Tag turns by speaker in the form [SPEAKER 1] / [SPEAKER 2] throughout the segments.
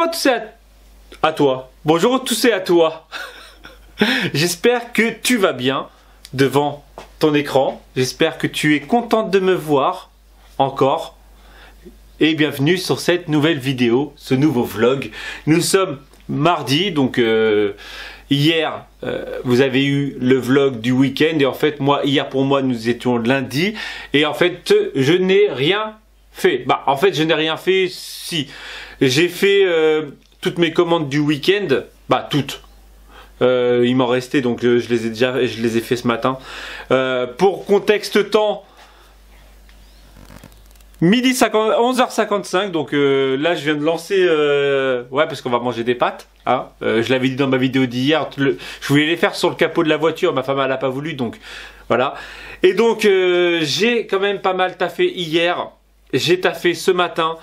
[SPEAKER 1] Bonjour à tous et à toi. Bonjour à tous et à toi. J'espère que tu vas bien devant ton écran. J'espère que tu es contente de me voir encore. Et bienvenue sur cette nouvelle vidéo, ce nouveau vlog. Nous sommes mardi, donc hier vous avez eu le vlog du week-end. Et en fait hier pour moi nous étions lundi. Et en fait je n'ai rien fait. Bah en fait je n'ai rien fait si. J'ai fait toutes mes commandes du week-end. Bah toutes. Il m'en restait donc je les ai fait ce matin. Pour contexte temps, midi 11h55, donc là je viens de lancer, ouais parce qu'on va manger des pâtes, hein. Je l'avais dit dans ma vidéo d'hier, je voulais les faire sur le capot de la voiture, ma femme elle a pas voulu, donc voilà. Et donc j'ai quand même pas mal taffé hier, j'ai taffé ce matin,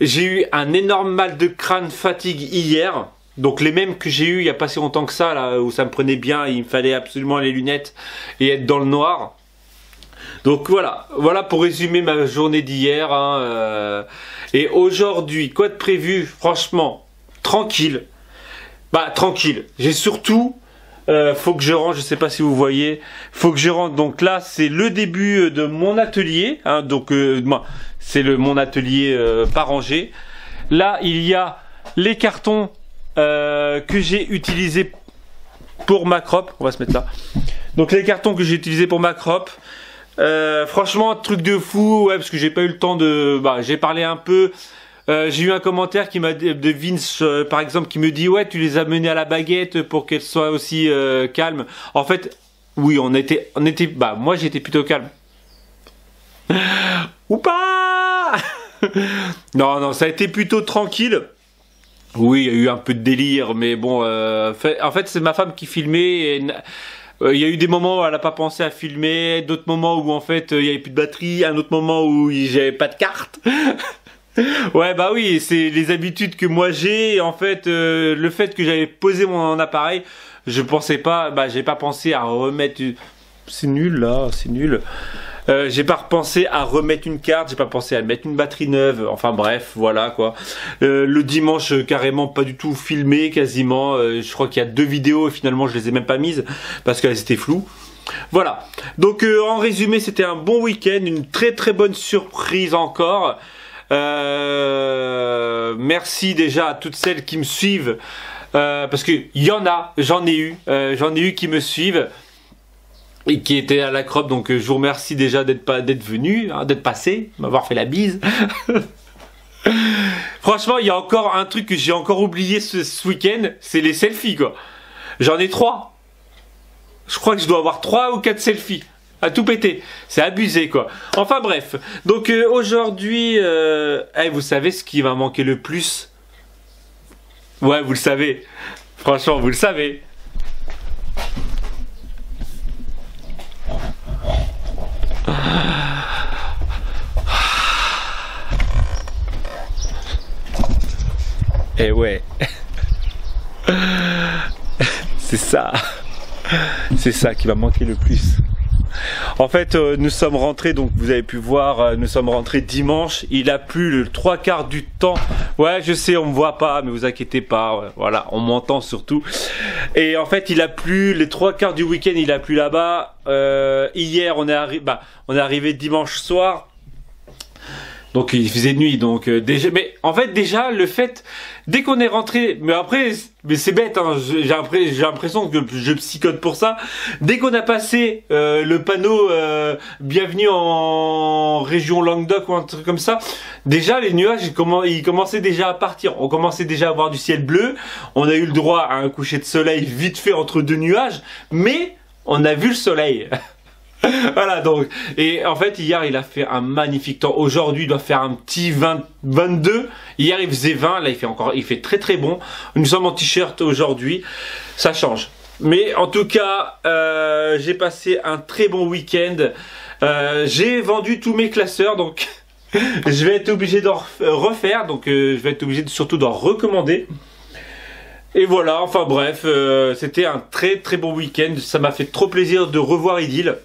[SPEAKER 1] j'ai eu un énorme mal de crâne, fatigue hier. Donc les mêmes que j'ai eu il y a pas si longtemps que ça, là où ça me prenait bien, il me fallait absolument les lunettes et être dans le noir. Donc voilà pour résumer ma journée d'hier, hein, et aujourd'hui, quoi de prévu? Franchement, tranquille. Bah tranquille, j'ai surtout, faut que je rentre, je sais pas si vous voyez, faut que je rentre, donc là c'est le début de mon atelier, hein, donc c'est mon atelier pas rangé. Là il y a les cartons que j'ai utilisés pour ma crop, on va se mettre là. Donc les cartons que j'ai utilisés pour ma crop. Franchement truc de fou, ouais, parce que j'ai pas eu le temps de, j'ai parlé un peu, j'ai eu un commentaire qui m'a de Vince par exemple qui me dit ouais tu les as menés à la baguette pour qu'elles soient aussi calmes. En fait oui on était moi j'étais plutôt calme ou pas. non ça a été plutôt tranquille. Oui il y a eu un peu de délire mais bon en fait c'est ma femme qui filmait et il y a eu des moments où elle n'a pas pensé à filmer, d'autres moments où en fait il n'y avait plus de batterie, un autre moment où j'avais pas de carte. Ouais bah oui, c'est les habitudes que moi j'ai. En fait le fait que j'avais posé mon appareil, je pensais pas, j'ai pas pensé à remettre. C'est nul là, c'est nul. J'ai pas repensé à remettre une carte, j'ai pas pensé à mettre une batterie neuve, enfin bref, voilà quoi. Le dimanche, carrément pas du tout filmé, quasiment. Je crois qu'il y a 2 vidéos et finalement je les ai même pas mises parce qu'elles étaient floues. Voilà. Donc en résumé, c'était un bon week-end, une très bonne surprise encore. Merci déjà à toutes celles qui me suivent parce que y en a, j'en ai eu qui me suivent. Et qui était à la crop, donc je vous remercie déjà d'être venu, hein, d'être passé, m'avoir fait la bise. Franchement, il y a encore un truc que j'ai encore oublié ce week-end, c'est les selfies quoi. J'en ai 3. Je crois que je dois avoir 3 ou 4 selfies. À tout péter. C'est abusé quoi. Enfin bref. Donc aujourd'hui, vous savez ce qui va manquer le plus? Ouais, vous le savez. Franchement, vous le savez. Et ouais, c'est ça qui va manquer le plus. En fait, nous sommes rentrés, donc vous avez pu voir, nous sommes rentrés dimanche. Il a plu le 3/4 du temps. Ouais, je sais, on me voit pas, mais vous inquiétez pas. Ouais, voilà, on m'entend surtout. Et en fait, il a plu les 3/4 du week-end. Il a plu là-bas. Hier, on est arrivé dimanche soir. Donc il faisait nuit, donc déjà, mais en fait déjà le fait, dès qu'on est rentré, mais c'est bête, hein, j'ai l'impression que je psychote pour ça. Dès qu'on a passé le panneau bienvenue en région Languedoc ou un truc comme ça, déjà les nuages ils commençaient déjà à partir. On commençait déjà à avoir du ciel bleu. On a eu le droit à un coucher de soleil vite fait entre 2 nuages, mais on a vu le soleil. Voilà donc, et en fait hier il a fait un magnifique temps. Aujourd'hui il doit faire un petit 22. Hier il faisait 20, là il fait très bon. Nous sommes en t-shirt aujourd'hui, ça change. Mais en tout cas j'ai passé un très bon week-end. J'ai vendu tous mes classeurs, donc je vais être obligé d'en refaire, donc je vais être obligé surtout d'en recommander. Et voilà, enfin bref, c'était un très bon week-end. Ça m'a fait trop plaisir de revoir Idil.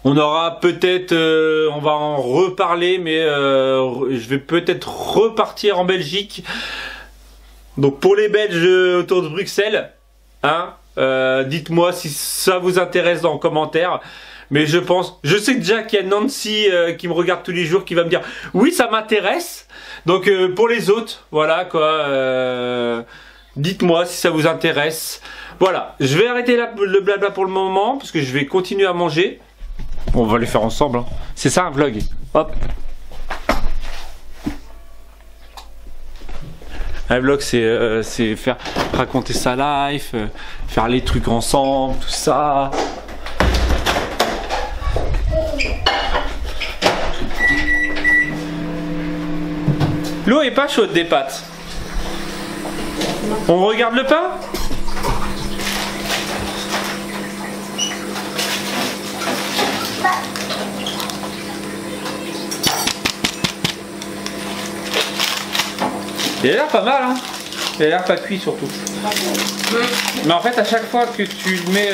[SPEAKER 1] On aura peut-être, on va en reparler, mais je vais peut-être repartir en Belgique Donc pour les Belges autour de Bruxelles, hein, dites-moi si ça vous intéresse en commentaire. Mais je sais déjà qu'il y a Nancy qui me regarde tous les jours qui va me dire oui ça m'intéresse. Donc pour les autres, voilà quoi, dites-moi si ça vous intéresse. Voilà, je vais arrêter le blabla pour le moment parce que je vais continuer à manger. On va les faire ensemble, hein. C'est ça un vlog. Hop. Un vlog c'est faire raconter sa life, faire les trucs ensemble, tout ça. L'eau est pas chaude des pâtes. On regarde le pain? Il a l'air pas mal, hein. Il a l'air pas cuit surtout. Mais en fait à chaque fois que tu le mets...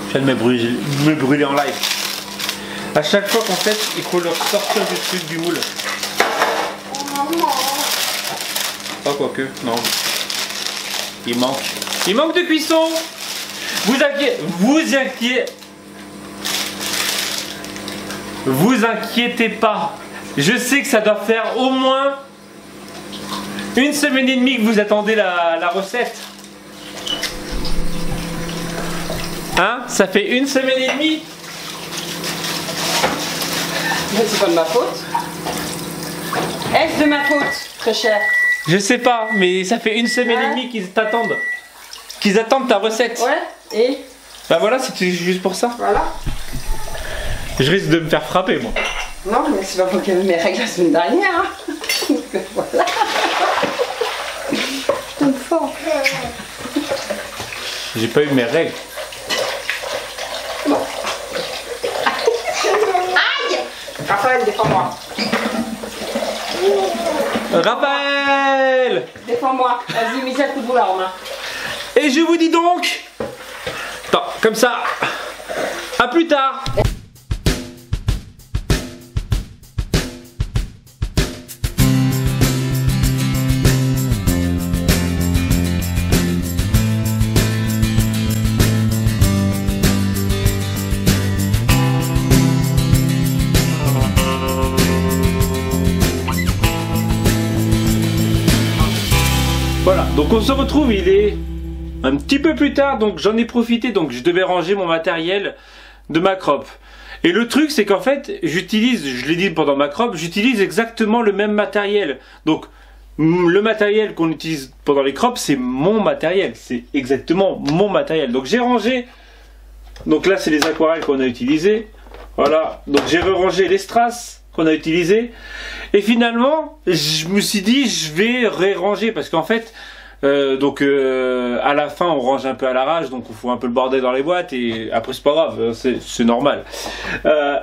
[SPEAKER 1] Je viens de me brûler en live. À chaque fois qu'en fait il faut leur sortir du truc du moule. Pas quoique, non. Il manque de cuisson. Vous inquiétez pas. Je sais que ça doit faire au moins 1 semaine et demie que vous attendez la recette. Hein? Ça fait 1 semaine et demie.
[SPEAKER 2] Mais c'est pas de ma faute. Est-ce de ma faute, très cher?
[SPEAKER 1] Je sais pas, mais ça fait 1 semaine et demie qu'ils t'attendent. Qu'ils attendent ta recette.
[SPEAKER 2] Ouais, et?
[SPEAKER 1] Bah voilà, c'était juste pour ça.
[SPEAKER 2] Voilà.
[SPEAKER 1] Je risque de me faire frapper, moi.
[SPEAKER 2] Non, mais c'est pas pour qu'il y avait mes règles la semaine dernière. Hein. Donc, voilà. Je tombe fort.
[SPEAKER 1] J'ai pas eu mes règles.
[SPEAKER 2] Bon. Aïe! Raphaël, défends-moi.
[SPEAKER 1] Raphaël!
[SPEAKER 2] Défends-moi. Vas-y, mise un coup de boule en main.
[SPEAKER 1] Et je vous dis donc... Attends, comme ça. À plus tard. Voilà, donc on se retrouve, il est un petit peu plus tard, donc j'en ai profité, donc je devais ranger mon matériel de ma crop. Et le truc c'est qu'en fait, j'utilise, je l'ai dit pendant ma crop, j'utilise exactement le même matériel. Donc le matériel qu'on utilise pendant les crops, c'est mon matériel, c'est exactement mon matériel. Donc j'ai rangé, donc là c'est les aquarelles qu'on a utilisées, voilà, donc j'ai rangé les strass qu'on a utilisées. Et finalement, je me suis dit, je vais réranger parce qu'en fait, à la fin, on range un peu à l'arrache, donc on fout un peu le bordel dans les boîtes et après c'est pas grave, c'est normal.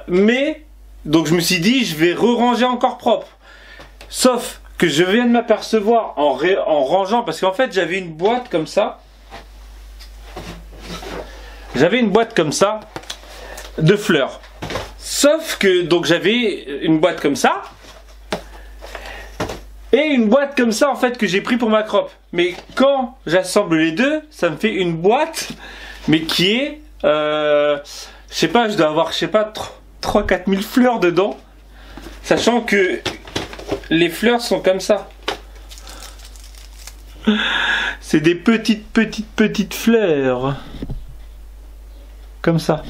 [SPEAKER 1] Mais donc je me suis dit, je vais re-ranger encore propre. Sauf que je viens de m'apercevoir en rangeant, parce qu'en fait, j'avais une boîte comme ça. J'avais une boîte comme ça de fleurs. Sauf que donc j'avais une boîte comme ça. Et une boîte comme ça en fait que j'ai pris pour ma crop. Mais quand j'assemble les deux, ça me fait une boîte, mais qui est, je sais pas, je dois avoir, je sais pas, 3-4 000 fleurs dedans. Sachant que les fleurs sont comme ça. C'est des petites fleurs. Comme ça.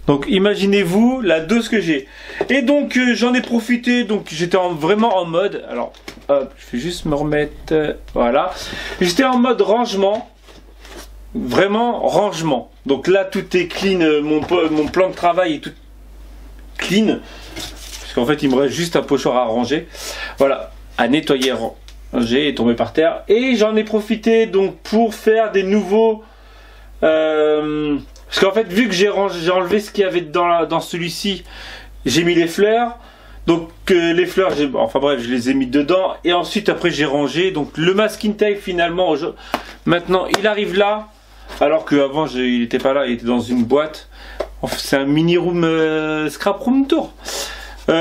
[SPEAKER 1] Donc imaginez-vous la dose que j'ai. Et donc j'en ai profité, donc j'étais vraiment en mode, alors hop, je vais juste me remettre, voilà. J'étais en mode rangement, vraiment rangement. Donc là tout est clean, mon plan de travail est tout clean. Parce qu'en fait il me reste juste un pochoir à ranger. Voilà, à nettoyer, ranger et tomber par terre. Et j'en ai profité donc pour faire des nouveaux... parce qu'en fait, vu que j'ai enlevé ce qu'il y avait dans celui-ci, j'ai mis les fleurs. Donc les fleurs, enfin bref, je les ai mis dedans. Et ensuite, après, j'ai rangé. Donc le masking tape, finalement, maintenant, il arrive là. Alors qu'avant, il n'était pas là, il était dans une boîte. Enfin, c'est un mini room, scrap room tour.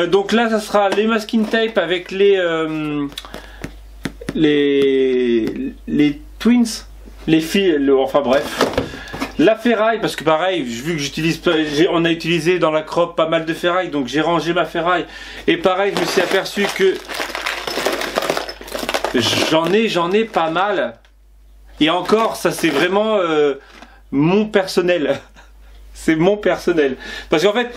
[SPEAKER 1] Donc là, ça sera les masking tape avec les les twins, les filles, enfin bref. La ferraille, parce que pareil, vu que on a utilisé dans la crop pas mal de ferraille, donc j'ai rangé ma ferraille. Et pareil, je me suis aperçu que j'en ai pas mal. Et encore, ça c'est vraiment mon personnel. C'est mon personnel. Parce qu'en fait,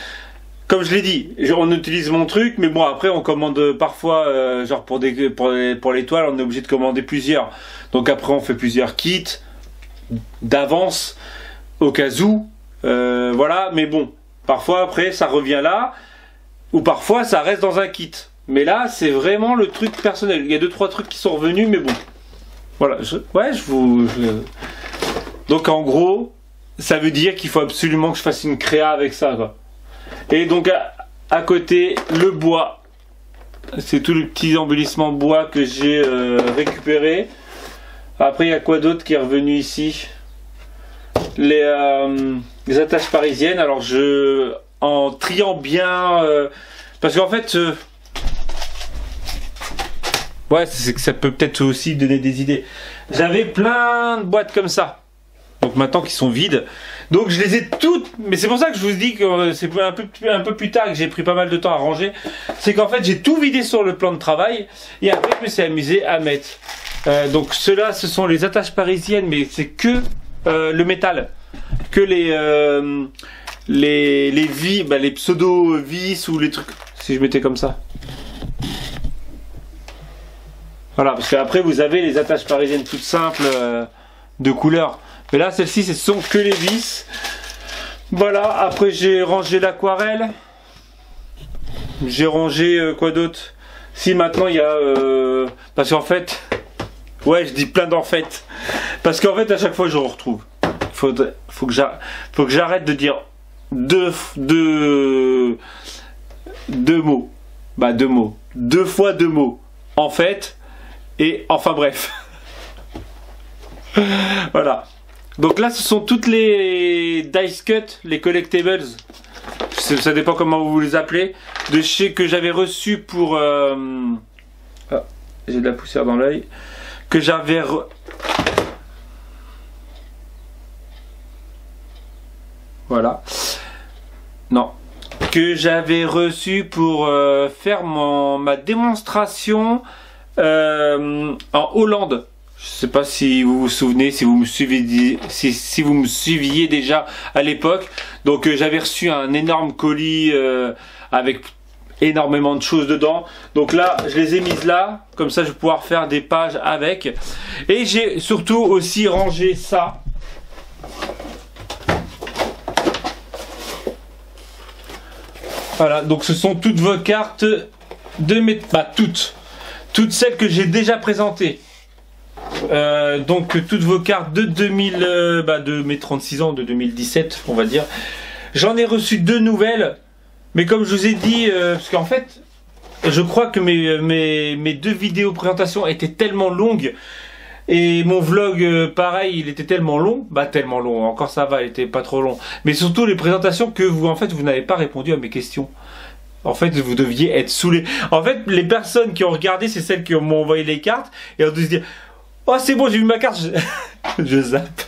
[SPEAKER 1] comme je l'ai dit, on utilise mon truc, mais bon après on commande parfois, genre pour l'étoile, on est obligé de commander plusieurs. Donc après on fait plusieurs kits d'avance. Au cas où, voilà, mais bon, parfois après ça revient là, ou parfois ça reste dans un kit. Mais là, c'est vraiment le truc personnel. Il y a 2-3 trucs qui sont revenus, mais bon. Voilà, donc en gros, ça veut dire qu'il faut absolument que je fasse une créa avec ça, quoi. Et donc à côté, le bois. C'est tout le petit embellissement bois que j'ai récupéré. Après, il y a quoi d'autre qui est revenu ici ? Les attaches parisiennes. Alors en triant bien, parce qu'en fait ouais, c'est que ça peut peut-être aussi donner des idées. J'avais plein de boîtes comme ça, donc maintenant qui sont vides, donc je les ai toutes, mais c'est pour ça que je vous dis que c'est un peu plus tard que j'ai pris pas mal de temps à ranger. C'est qu'en fait j'ai tout vidé sur le plan de travail et après je me suis amusé à mettre donc ceux-là, ce sont les attaches parisiennes, mais c'est que le métal, que les vis, les pseudo vis ou les trucs. Si je mettais comme ça, voilà, parce qu'après vous avez les attaches parisiennes toutes simples de couleur, mais là celles-ci ce sont que les vis. Voilà, après j'ai rangé l'aquarelle, j'ai rangé quoi d'autre. Si maintenant il y a parce qu'en fait, ouais, je dis plein d'en fait, parce qu'en fait à chaque fois je retrouve. Faut que j'arrête de dire deux mots. Bah deux mots. 2 fois 2 mots. En fait et enfin bref. Voilà. Donc là ce sont toutes les dice cut, les collectibles. Ça dépend comment vous les appelez. De chez que j'avais reçu pour ah, j'ai de la poussière dans l'œil. Que j'avais voilà. Non. Que j'avais reçu pour faire ma démonstration en Hollande. Je sais pas si vous vous souvenez, si vous me suiviez, si vous me suiviez déjà à l'époque. Donc j'avais reçu un énorme colis avec énormément de choses dedans. Donc là, je les ai mises là. Comme ça, je vais pouvoir faire des pages avec. Et j'ai surtout aussi rangé ça. Voilà, donc ce sont toutes vos cartes de mes... toutes celles que j'ai déjà présentées. Donc toutes vos cartes de 2000, de mes 36 ans, de 2017, on va dire. J'en ai reçu 2 nouvelles, mais comme je vous ai dit, parce qu'en fait, je crois que mes 2 vidéos présentations étaient tellement longues, et mon vlog, pareil, il était tellement long, tellement long, encore ça va, il était pas trop long. Mais surtout les présentations que vous, en fait, vous n'avez pas répondu à mes questions. En fait, vous deviez être saoulés. En fait, les personnes qui ont regardé, c'est celles qui m'ont envoyé les cartes, et on doit se dire, oh c'est bon, j'ai vu ma carte, je zappe.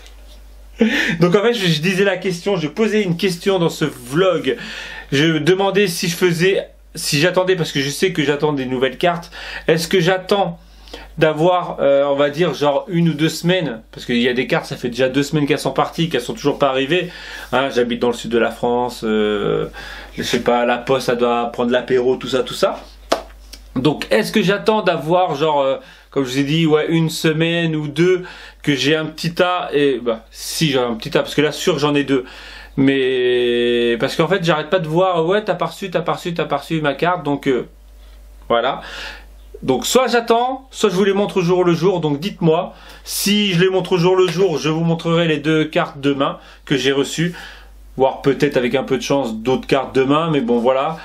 [SPEAKER 1] Donc en fait, je disais la question, je posais une question dans ce vlog. Je demandais si j'attendais, parce que je sais que j'attends des nouvelles cartes. Est-ce que j'attends d'avoir, on va dire, genre 1 ou 2 semaines, parce qu'il y a des cartes, ça fait déjà 2 semaines qu'elles sont parties, qu'elles sont toujours pas arrivées. Hein, j'habite dans le sud de la France, je sais pas, la poste, ça doit prendre l'apéro, tout ça. Donc, est-ce que j'attends d'avoir, genre, comme je vous ai dit, ouais, 1 semaine ou 2, que j'ai un petit tas, et si j'ai un petit tas, parce que là, sûr, j'en ai 2. Mais, parce qu'en fait, j'arrête pas de voir, ouais, t'as pas reçu ma carte, donc, voilà. Donc soit j'attends, soit je vous les montre au jour le jour, donc dites-moi. Si je les montre au jour le jour, je vous montrerai les 2 cartes demain que j'ai reçues. Voire peut-être avec un peu de chance d'autres cartes demain, mais bon voilà.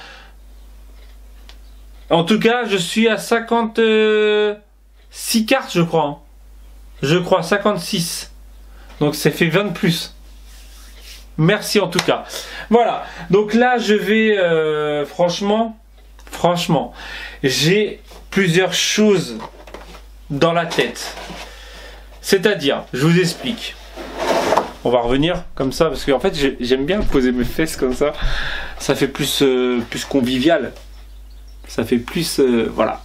[SPEAKER 1] En tout cas, je suis à 56 cartes je crois. Hein. Je crois 56. Donc ça fait 20 de plus. Merci en tout cas. Voilà, donc là je vais franchement, j'ai plusieurs choses dans la tête. C'est-à-dire, je vous explique. On va revenir comme ça parce que en fait j'aime bien poser mes fesses comme ça. Ça fait plus convivial. Ça fait plus voilà.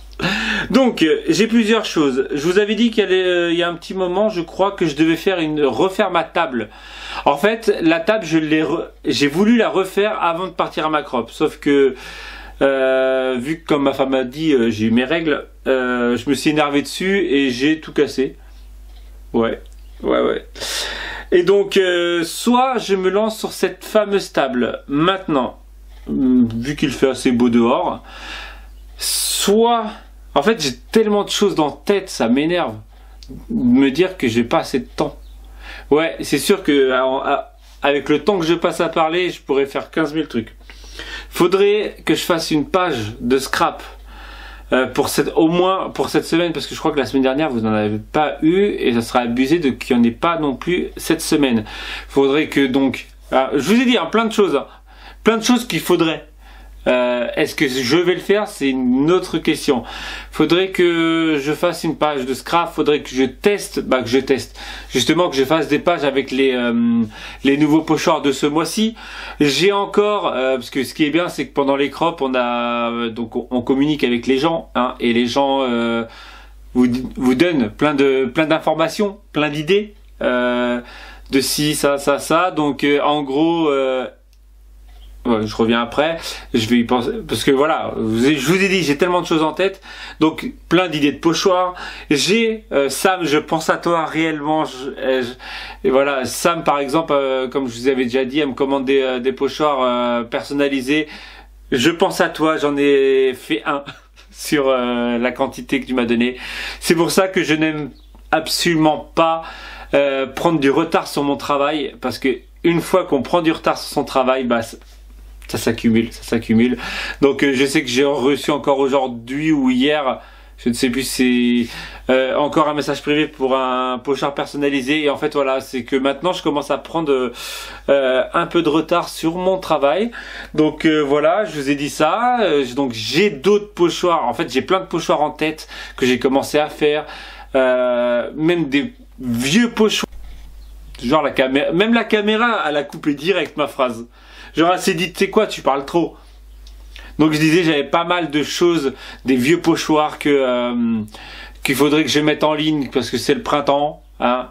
[SPEAKER 1] Donc j'ai plusieurs choses. Je vous avais dit qu'il y a un petit moment, je crois que je devais refaire ma table. En fait, la table j'ai voulu la refaire avant de partir à Macrop. Sauf que vu que comme ma femme a dit, j'ai eu mes règles, je me suis énervé dessus et j'ai tout cassé. Ouais. Et donc, soit je me lance sur cette fameuse table maintenant, vu qu'il fait assez beau dehors, soit, en fait, j'ai tellement de choses dans la tête, ça m'énerve de me dire que j'ai pas assez de temps. Ouais, c'est sûr que avec le temps que je passe à parler, je pourrais faire 15 000 trucs. Faudrait que je fasse une page de scrap. Au moins pour cette semaine, parce que je crois que la semaine dernière vous n'en avez pas eu et ça sera abusé de qu'il n'y en ait pas non plus cette semaine. Faudrait que donc, je vous ai dit plein de choses qu'il faudrait. Est-ce que je vais le faire? C'est une autre question. Faudrait que je fasse une page de scrap, faudrait que je teste, justement que je fasse des pages avec les nouveaux pochoirs de ce mois-ci. J'ai encore, parce que ce qui est bien, c'est que pendant les crops, on communique avec les gens, hein, et les gens vous donnent plein d'informations, plein d'idées, de ci, ça. Donc en gros. Ouais, je reviens après, je vais y penser, parce que voilà, je vous ai dit, j'ai tellement de choses en tête, donc plein d'idées de pochoirs. J'ai Sam, je pense à toi réellement, et voilà, Sam par exemple, comme je vous avais déjà dit, elle me commande des pochoirs personnalisés. Je pense à toi, j'en ai fait un sur la quantité que tu m'as donné. C'est pour ça que je n'aime absolument pas prendre du retard sur mon travail, parce que une fois qu'on prend du retard sur son travail, bah ça s'accumule. Donc je sais que j'ai reçu encore aujourd'hui ou hier, je ne sais plus, c'est encore un message privé pour un pochoir personnalisé. Et en fait voilà, c'est que maintenant je commence à prendre un peu de retard sur mon travail. Donc voilà, je vous ai dit ça. Donc j'ai d'autres pochoirs. En fait j'ai plein de pochoirs en tête que j'ai commencé à faire. Même des vieux pochoirs. Genre la caméra, même la caméra, elle a coupé direct ma phrase. Genre elle s'est dit, tu sais quoi, tu parles trop. Donc je disais, j'avais pas mal de choses, des vieux pochoirs qu'il faudrait que je mette en ligne parce que c'est le printemps, hein,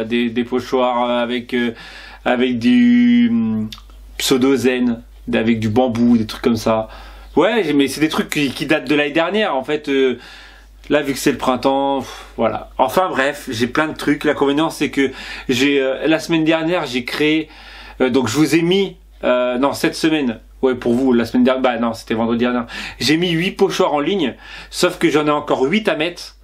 [SPEAKER 1] des pochoirs avec du pseudo-zen, avec du bambou, des trucs comme ça. Ouais, mais c'est des trucs qui datent de l'année dernière en fait. Là, vu que c'est le printemps, voilà. Enfin bref, j'ai plein de trucs. L'inconvénient, c'est que la semaine dernière, j'ai créé. Donc je vous ai mis non, cette semaine. Ouais, pour vous, la semaine dernière. Bah non, c'était vendredi dernier. J'ai mis 8 pochoirs en ligne, sauf que j'en ai encore 8 à mettre,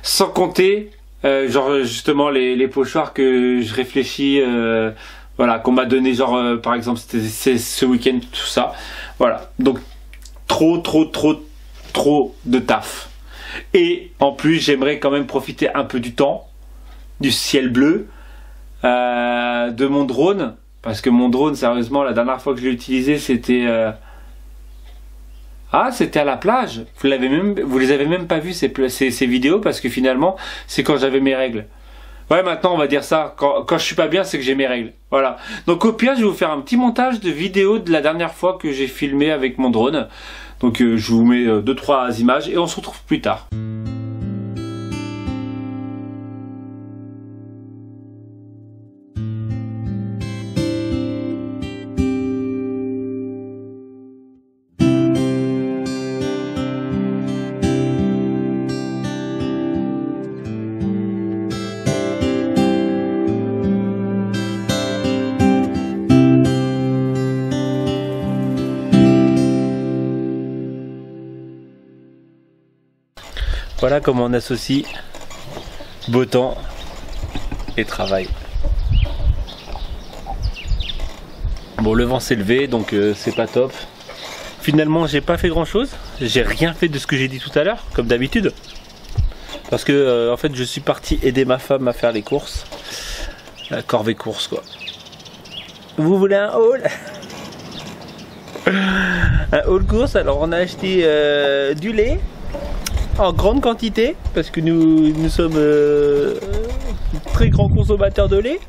[SPEAKER 1] sans compter genre justement les pochoirs que je réfléchis, voilà, qu'on m'a donné, genre par exemple c'est ce week-end, tout ça. Voilà. Donc trop de taf. Et en plus, j'aimerais quand même profiter un peu du temps, du ciel bleu, de mon drone. Parce que mon drone, sérieusement, la dernière fois que je l'ai utilisé, c'était... c'était à la plage. Vous les avez même pas vu ces vidéos, parce que finalement, c'est quand j'avais mes règles. Ouais, maintenant, on va dire ça. Quand je suis pas bien, c'est que j'ai mes règles. Voilà. Donc au pire, je vais vous faire un petit montage de vidéos de la dernière fois que j'ai filmé avec mon drone. Donc je vous mets 2-3 images et on se retrouve plus tard. Voilà comment on associe beau temps et travail. Bon, le vent s'est levé, donc c'est pas top. Finalement, j'ai pas fait grand chose. J'ai rien fait de ce que j'ai dit tout à l'heure, comme d'habitude. Parce que en fait, je suis parti aider ma femme à faire les courses. Corvée course, quoi. Vous voulez un haul? Un haul course, alors on a acheté du lait. en grande quantité, parce que nous sommes très grands consommateurs de lait.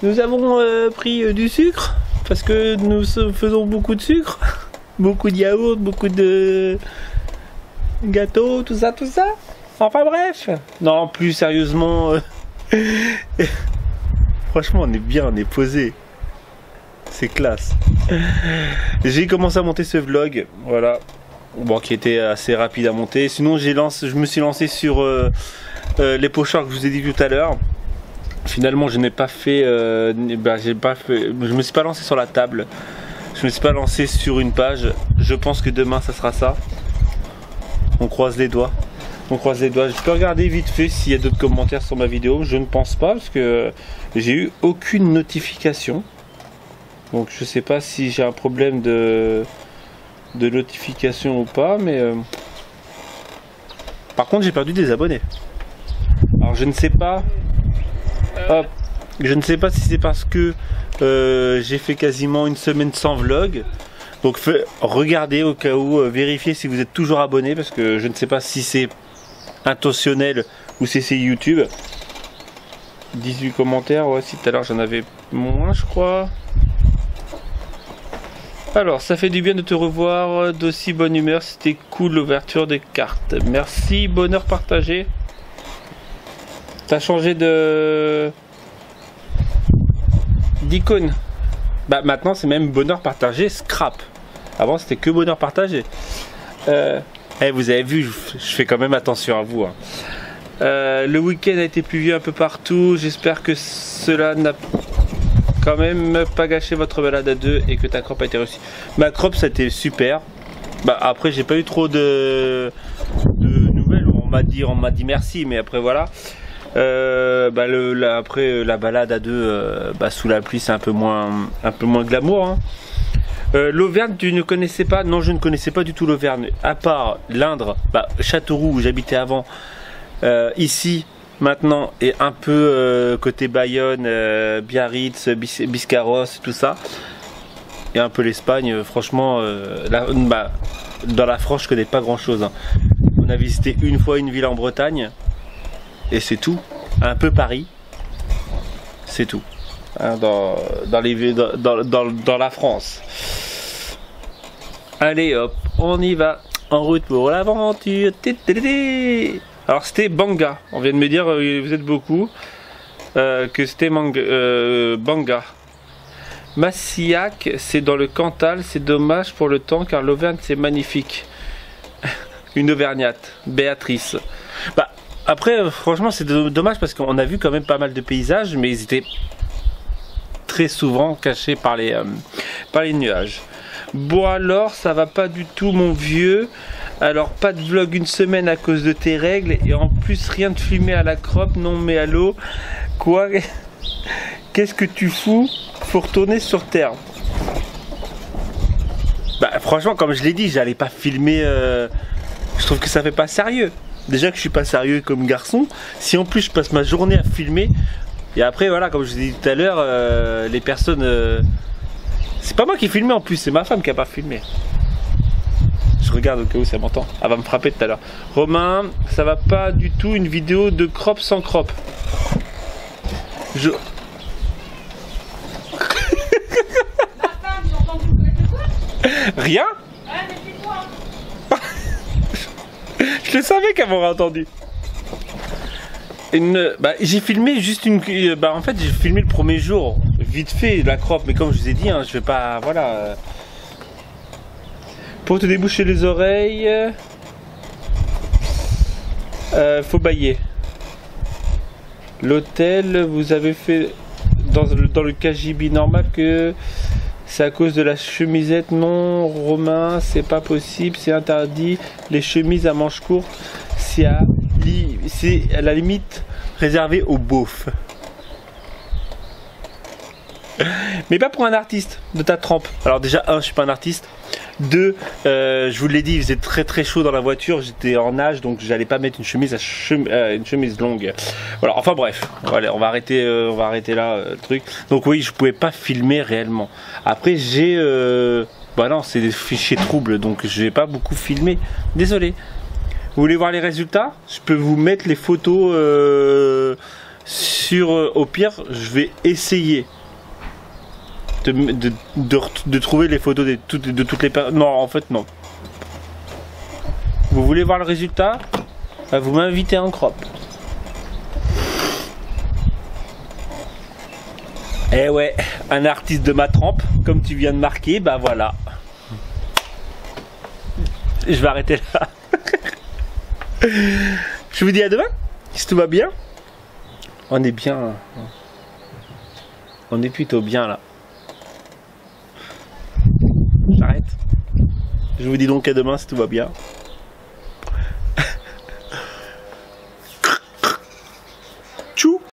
[SPEAKER 1] Nous avons pris du sucre, parce que nous faisons beaucoup de sucre, beaucoup de yaourt, beaucoup de gâteaux, tout ça. Enfin bref. Non, plus sérieusement, franchement on est bien, on est posé. C'est classe. J'ai commencé à monter ce vlog, voilà. Bon, qui était assez rapide à monter. Sinon je me suis lancé sur les pochoirs que je vous ai dit tout à l'heure. Finalement je n'ai pas fait, je me suis pas lancé sur la table. Je me suis pas lancé sur une page. Je pense que demain ça sera ça. On croise les doigts. On croise les doigts. Je peux regarder vite fait s'il y a d'autres commentaires sur ma vidéo. Je ne pense pas parce que j'ai eu aucune notification. Donc je sais pas si j'ai un problème de notification ou pas, mais par contre j'ai perdu des abonnés. Alors je ne sais pas. Hop, je ne sais pas si c'est parce que j'ai fait quasiment une semaine sans vlog. Donc regardez au cas où, vérifiez si vous êtes toujours abonné, parce que je ne sais pas si c'est intentionnel ou si c'est YouTube. 18 commentaires, ouais, si tout à l'heure j'en avais moins je crois. Alors, ça fait du bien de te revoir, d'aussi bonne humeur, c'était cool l'ouverture des cartes. Merci, bonheur partagé. T'as changé d'icône. Bah maintenant c'est même bonheur partagé scrap. Avant c'était que bonheur partagé. Vous avez vu, je fais quand même attention à vous. Hein. Le week-end a été pluvieux un peu partout. J'espère que cela n'a quand même pas gâché votre balade à deux et que ta crop a été réussie. Ma crop ça a été super. Bah après j'ai pas eu trop de nouvelles. On m'a dit merci, mais après voilà. Après la balade à deux sous la pluie c'est un peu moins glamour. Hein. L'Auvergne tu ne connaissais pas? Non, je ne connaissais pas du tout l'Auvergne, à part l'Indre, Châteauroux où j'habitais avant, ici maintenant, et un peu côté Bayonne, Biarritz, Biscarrosse, tout ça, et un peu l'Espagne. Franchement dans la France je connais pas grand chose. Hein. On a visité une fois une ville en Bretagne et c'est tout. Un peu Paris, c'est tout. Hein, dans la France. Allez hop, on y va, en route pour l'aventure. Alors c'était Banga, on vient de me dire, vous êtes beaucoup, que c'était Banga. Massillac, c'est dans le Cantal, c'est dommage pour le temps car l'Auvergne c'est magnifique. Une Auvergnate, Béatrice. Après franchement c'est dommage parce qu'on a vu quand même pas mal de paysages, mais ils étaient très souvent cachés par les nuages. Bon alors ça va pas du tout mon vieux. Alors pas de vlog une semaine à cause de tes règles et en plus rien de filmé à la crop. Non mais allô, quoi? Qu'est-ce que tu fous? Faut retourner sur terre. Franchement comme je l'ai dit, j'allais pas filmer. Je trouve que ça fait pas sérieux. Déjà que je suis pas sérieux comme garçon, si en plus je passe ma journée à filmer, et après voilà, comme je vous ai dit tout à l'heure, les personnes, c'est pas moi qui ai filmé en plus, c'est ma femme qui a pas filmé. Je regarde au cas où ça m'entend, elle va me frapper tout à l'heure. Romain, ça va pas du tout une vidéo de crop sans crop. Rien. Je savais qu'elle m'aurait entendu. J'ai filmé juste une. En fait, j'ai filmé le premier jour, vite fait, la crop, mais comme je vous ai dit, hein, je vais pas. Voilà. Pour te déboucher les oreilles, faut bailler. L'hôtel, vous avez fait dans le KGB normal que. C'est à cause de la chemisette? Non, Romain, c'est pas possible, c'est interdit. Les chemises à manches courtes, c'est à la limite réservé aux beaufs. Mais pas pour un artiste de ta trempe. Alors déjà, je suis pas un artiste. 2, je vous l'ai dit, il faisait très très chaud dans la voiture, j'étais en nage, donc j'allais pas mettre une chemise une chemise longue. Voilà, enfin bref, voilà, on va arrêter là le truc. Donc oui, je pouvais pas filmer réellement. Après j'ai non, c'est des fichiers troubles, donc j'ai pas beaucoup filmé. Désolé. Vous voulez voir les résultats? Je peux vous mettre les photos sur... au pire, je vais essayer de trouver les photos de toutes les personnes. Non, en fait, non. Vous voulez voir le résultat? Vous m'invitez en crop. Eh ouais, un artiste de ma trempe, comme tu viens de marquer, bah voilà. Je vais arrêter là. Je vous dis à demain, si tout va bien. On est bien. On est plutôt bien là. J'arrête. Je vous dis donc à demain si tout va bien.